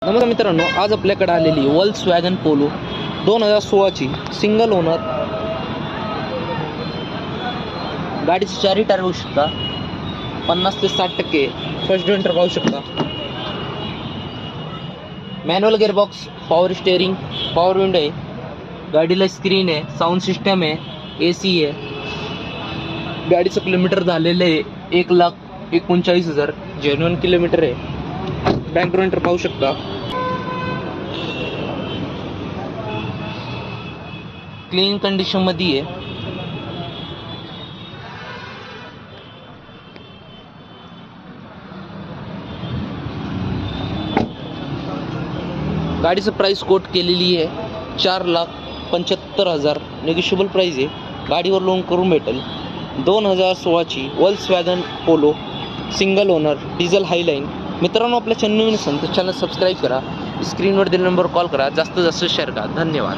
नमस्कार मित्रांनो, आज आपल्याकडे आलेली वॉल्क्सवॅगन पोलो 2016ची सिंगल ओनर गाडीचे चारही टायर बघू शकता. 50 ते 60% फर्स्ट विंटर पाहू शकता. Manual gearbox, power steering, power window आहे. गाडीला स्क्रीन आहे, साऊंड सिस्टम आहे, AC आहे. गाडीचं किलोमीटर झालेलं आहे 1,39,000. जेन्युइन किलोमीटर आहे. बॅक ग्राउंडर पाहू शकता. क्लीन कंडिशन मध्ये आहे. गाडीचं प्राइस कोट केलेली आहे 4,75,000. निगोशिएबल प्राइस आहे. गाडीवर लोन करून भेटेल. 2016ची Volkswagen Polo single owner diesel highline. मित्रांनो, आपल्या चॅनल नवीन असेल तर चॅनल सबस्क्राईब करा. स्क्रीनवर दिलेल्या नंबरवर कॉल करा. जास्तीत जास्त शेअर करा. धन्यवाद.